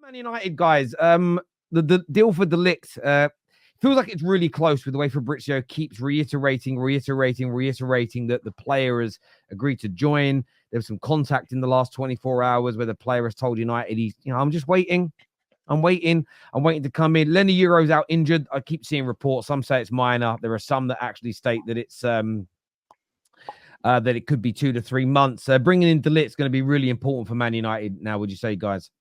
Man United, guys. The deal for the Ligt feels like it's really close with the way Fabrizio keeps reiterating that the player has agreed to join. There was some contact in the last 24 hours where the player has told United, I'm just waiting. I'm waiting to come in. Lenny Euro's out injured. I keep seeing reports. Some say it's minor. There are some that actually state that it's that it could be 2 to 3 months. Bringing in De Ligt is going to be really important for Man United now, would you say, guys?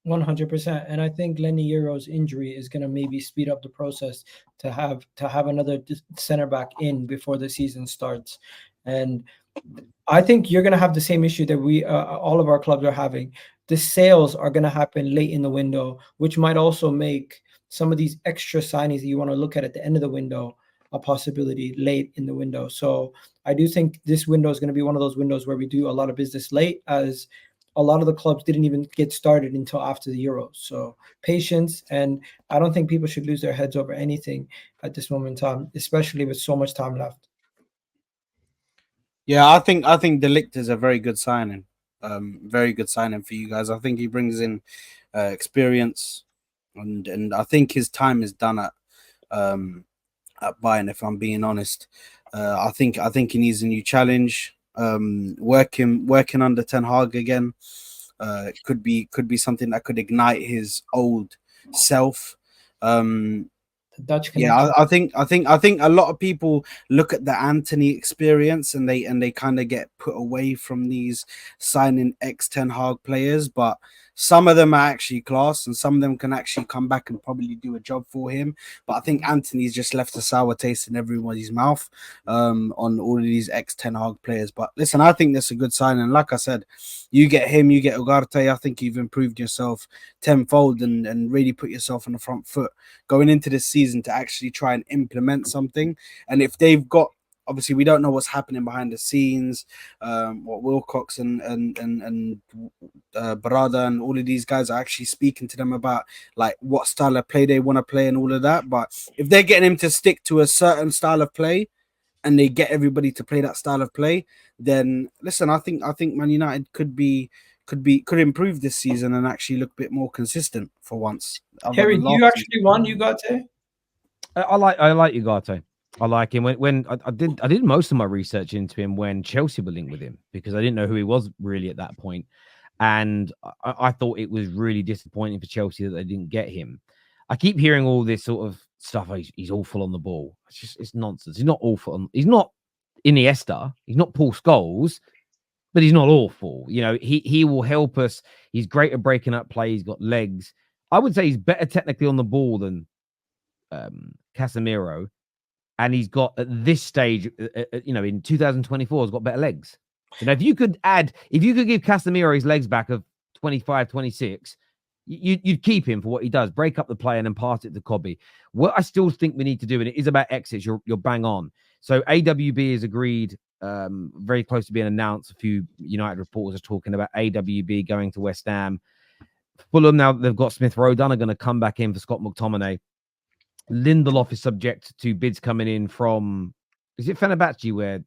100%. And I think Lenny Euro's injury is going to maybe speed up the process to have another center back in before the season starts. And I think you're going to have the same issue that we all of our clubs are having. The sales are going to happen late in the window, which might also make some of these extra signings that you want to look at the end of the window a possibility late in the window. So I do think this window is going to be one of those windows where we do a lot of business late, as a lot of the clubs didn't even get started until after the Euros. So patience, and I don't think people should lose their heads over anything at this moment in time, especially with so much time left. Yeah, I think De Ligt is a very good signing. Very good signing for you guys. I think he brings in experience, and I think his time is done at Bayern. If I'm being honest, I think he needs a new challenge. Working under Ten Hag again could be something that could ignite his old self. I think a lot of people look at the Anthony experience and they kind of get put away from these signing ex-Ten Hag players, but some of them are actually class and some of them can actually come back and probably do a job for him. But I think Anthony's just left a sour taste in everybody's mouth on all of these ex-Ten Hag players. But listen, I think that's a good sign. And like I said, you get him, you get Ugarte. I think you've improved yourself tenfold and really put yourself on the front foot going into this season to actually try and implement something. And if they've got, obviously, we don't know what's happening behind the scenes. What Wilcox and Barada and all of these guys are actually speaking to them about like what style of play they want to play and all of that. But if they're getting him to stick to a certain style of play and they get everybody to play that style of play, then listen, I think Man United could improve this season and actually look a bit more consistent for once. Harry, do you actually want Ugarte? I like Ugarte. I like him. When I did most of my research into him when Chelsea were linked with him because I didn't know who he was really at that point. And I thought it was really disappointing for Chelsea that they didn't get him. I keep hearing all this sort of stuff. He's awful on the ball. It's nonsense. He's not awful. He's not Iniesta. He's not Paul Scholes, but he's not awful. You know, he will help us. He's great at breaking up play. He's got legs. I would say he's better technically on the ball than Casemiro. And he's got at this stage, in 2024, has got better legs. You know, if you could give Casemiro his legs back of 25, 26, you'd keep him for what he does, break up the play and then pass it to Kobe. What I still think we need to do, and it is about exits, you're bang on. So AWB has agreed, very close to being announced. A few United reporters are talking about AWB going to West Ham. Fulham, now they've got Smith Rowe done, are going to come back in for Scott McTominay. Lindelof is subject to bids coming in from, is it Fenerbahce where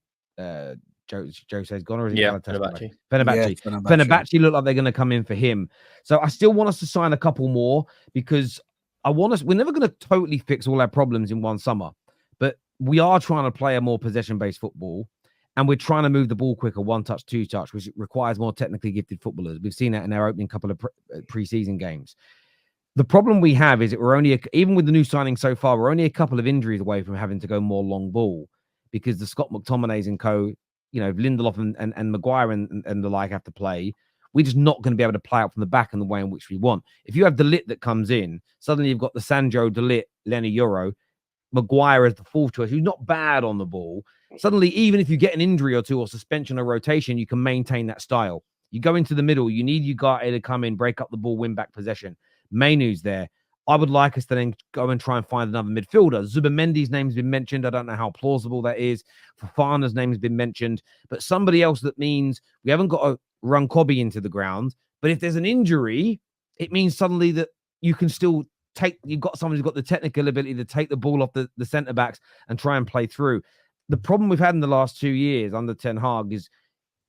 Jose's gone, or is it Fenerbahce? Fenerbahce look like they're going to come in for him. So I still want us to sign a couple more because we're never going to totally fix all our problems in one summer, but we are trying to play a more possession-based football and we're trying to move the ball quicker, one touch, two touch, which requires more technically gifted footballers. We've seen that in our opening couple of pre-season games. The problem we have is that we're only, even with the new signing so far, we're only a couple of injuries away from having to go more long ball because the Scott McTominays and co, Lindelof and Maguire and the like have to play. We're just not going to be able to play out from the back in the way in which we want. If you have De Ligt that comes in, suddenly you've got the Sancho, De Ligt, Lenny Euro, Maguire as the fourth choice, who's not bad on the ball. Suddenly, even if you get an injury or two or suspension or rotation, you can maintain that style. You go into the middle, you need Ugarte to come in, break up the ball, win back possession. Mainu's there. I would like us to then go and try and find another midfielder. Zubimendi's name's been mentioned. I don't know how plausible that is. Fofana's name has been mentioned. But somebody else that means we haven't got to run Kobe into the ground. But if there's an injury, it means suddenly that you can still you've got someone who's got the technical ability to take the ball off the centre-backs and try and play through. The problem we've had in the last 2 years under Ten Hag is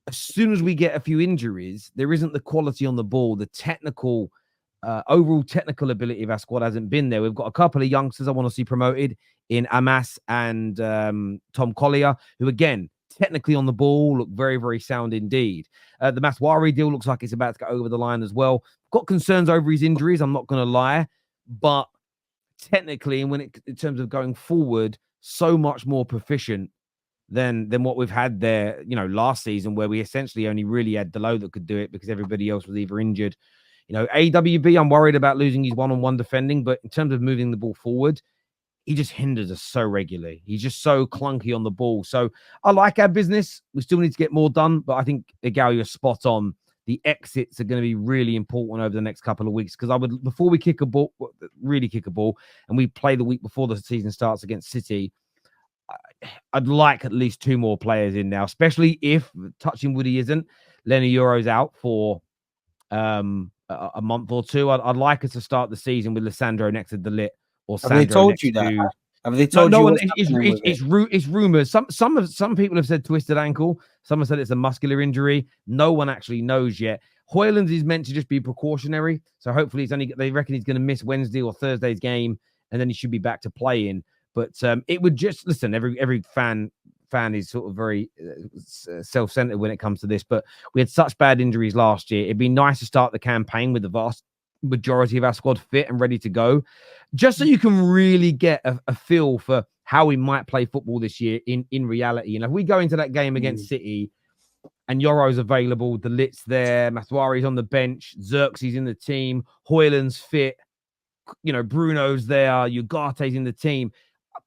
as soon as we get a few injuries, there isn't the quality on the ball, the technical overall technical ability of our squad hasn't been there. We've got a couple of youngsters I want to see promoted in Amas and Tom Collier, who again, technically on the ball, look very, very sound indeed. The Maswari deal looks like it's about to go over the line as well. Got concerns over his injuries, I'm not going to lie, but technically, and in terms of going forward, so much more proficient than what we've had there, last season, where we essentially only really had Delo that could do it because everybody else was either injured. AWB, I'm worried about losing his one-on-one defending, but in terms of moving the ball forward, he just hinders us so regularly. He's just so clunky on the ball. So I like our business. We still need to get more done, but I think, Igal, you're spot on. The exits are going to be really important over the next couple of weeks, because before we really kick a ball, and we play the week before the season starts against City, I'd like at least 2 more players in now, especially if, touching Woody isn't, Lenny Euro's out for a month or two. I'd like us to start the season with Lissandro next to the Lit, or Have they told you that? Have they told you? It's rumors. Some people have said twisted ankle. Some have said it's a muscular injury. No one actually knows yet. Hoyland is meant to just be precautionary, so hopefully they reckon he's going to miss Wednesday or Thursday's game, and then he should be back to playing. But it would just listen. Every fan is sort of very self-centered when it comes to this, but we had such bad injuries last year. It'd be nice to start the campaign with the vast majority of our squad fit and ready to go, just so you can really get a feel for how we might play football this year in reality. If we go into that game against City and Yoro's available, the Lit's there, Maswari's on the bench, Xerxes in the team, Hoyland's fit, Bruno's there, Ugate's in the team,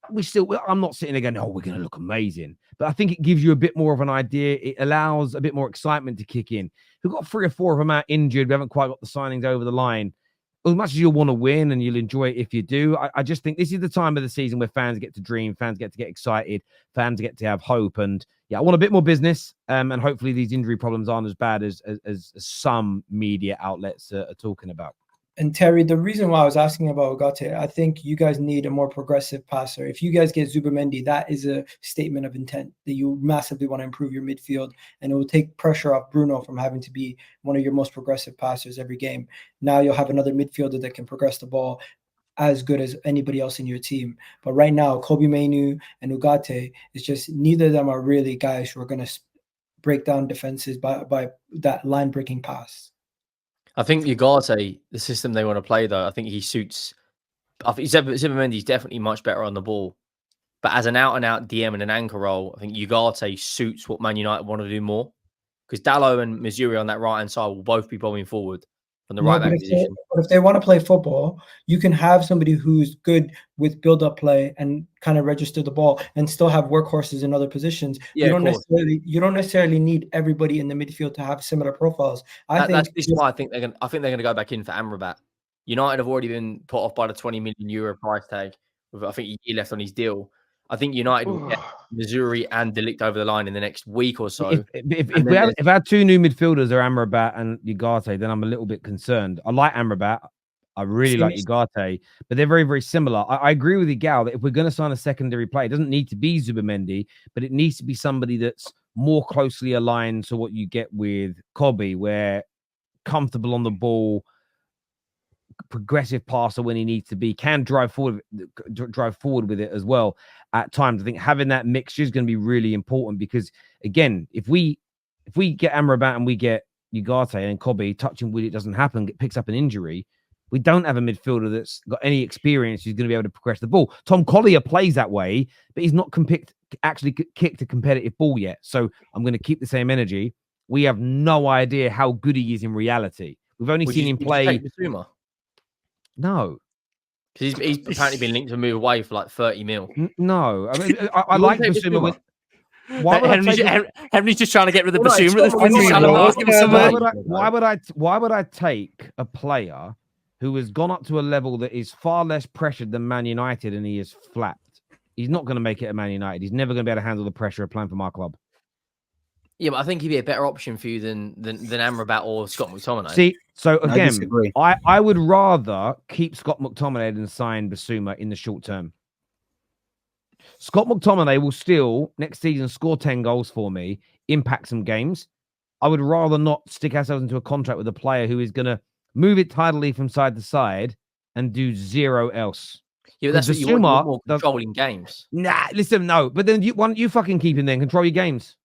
I'm not sitting there going, oh, we're going to look amazing. But I think it gives you a bit more of an idea. It allows a bit more excitement to kick in. We've got 3 or 4 of them out injured. We haven't quite got the signings over the line. As much as you'll want to win, and you'll enjoy it if you do, I just think this is the time of the season where fans get to dream, fans get to get excited, fans get to have hope. And I want a bit more business. And hopefully these injury problems aren't as bad as some media outlets are talking about. And Terry, the reason why I was asking about Ogate, I think you guys need a more progressive passer. If you guys get Zubimendi, that is a statement of intent that you massively want to improve your midfield, and it will take pressure off Bruno from having to be one of your most progressive passers every game. Now you'll have another midfielder that can progress the ball as good as anybody else in your team. But right now, Kobe Mainu and Ugarte, it's just neither of them are really guys who are going to break down defenses by that line-breaking pass. I think Ugarte, the system they want to play, though, I think he suits. I think Zubimendi is definitely much better on the ball. But as an out-and-out DM and an anchor role, I think Ugarte suits what Man United want to do more. Because Dalot and Missouri on that right-hand side will both be bombing forward from the right-back position. But if they want to play football, you can have somebody who's good with build-up play and kind of register the ball and still have workhorses in other positions. Yeah, you don't necessarily need everybody in the midfield to have similar profiles. This is why I think they're going to go back in for Amrabat. United have already been put off by the €20 million price tag with, I think, a year left on his deal. I think United will get Missouri and Ligt over the line in the next week or so. If our 2 new midfielders are Amrabat and Ugarte, then I'm a little bit concerned. I like Amrabat. I really like Ugarte, but they're very, very similar. I agree with Igal that if we're going to sign a secondary player, it doesn't need to be Zubimendi, but it needs to be somebody that's more closely aligned to what you get with Kobe, where comfortable on the ball, progressive passer when he needs to be, can drive forward with it as well at times. I think having that mixture is going to be really important, because again, if we get Amrabat and we get Ugarte and Kobe, touching wood, it doesn't happen, picks up an injury, we don't have a midfielder that's got any experience who's going to be able to progress the ball. Tom Collier plays that way, but he's not actually kicked a competitive ball yet. So I'm going to keep the same energy. We have no idea how good he is in reality. We've only seen him play. No, because he's apparently been linked to move away for like 30 mil. No, I mean, I like Basuma. Henry's just trying to get rid of Basuma at this point. Why would I take a player who has gone up to a level that is far less pressured than Man United, and he is flapped? He's not going to make it at Man United. He's never going to be able to handle the pressure of playing for my club. Yeah, but I think he'd be a better option for you than Amrabat or Scott McTominay. See, so again, I would rather keep Scott McTominay than sign Basuma in the short term. Scott McTominay will still next season score 10 goals for me, impact some games. I would rather not stick ourselves into a contract with a player who is going to move it tidily from side to side, and do zero else. Yeah, that's what the you want. You want Suma more does- control in games. Nah, listen, no. But then why don't you fucking keep him then? Control your games.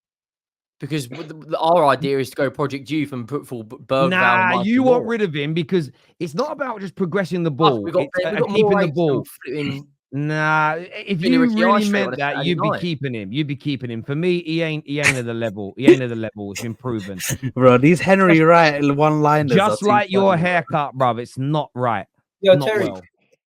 Because our idea is to go Project Youth and put full Bergvall. Nah, and you want Moore. rid of him because it's not about just progressing the Plus, ball. we got It's more keeping the rates than ball. flipping- Nah, if Billy you Ricky really Armstrong on meant a that, Saturday you'd be night. keeping him. You'd be keeping him. For me, he ain't at the level. He ain't at the level. It's been proven. Bro, these Henry Wright one-liners Just are too like your funny. haircut, bruv. It's not right. Yo, Not Terry, well.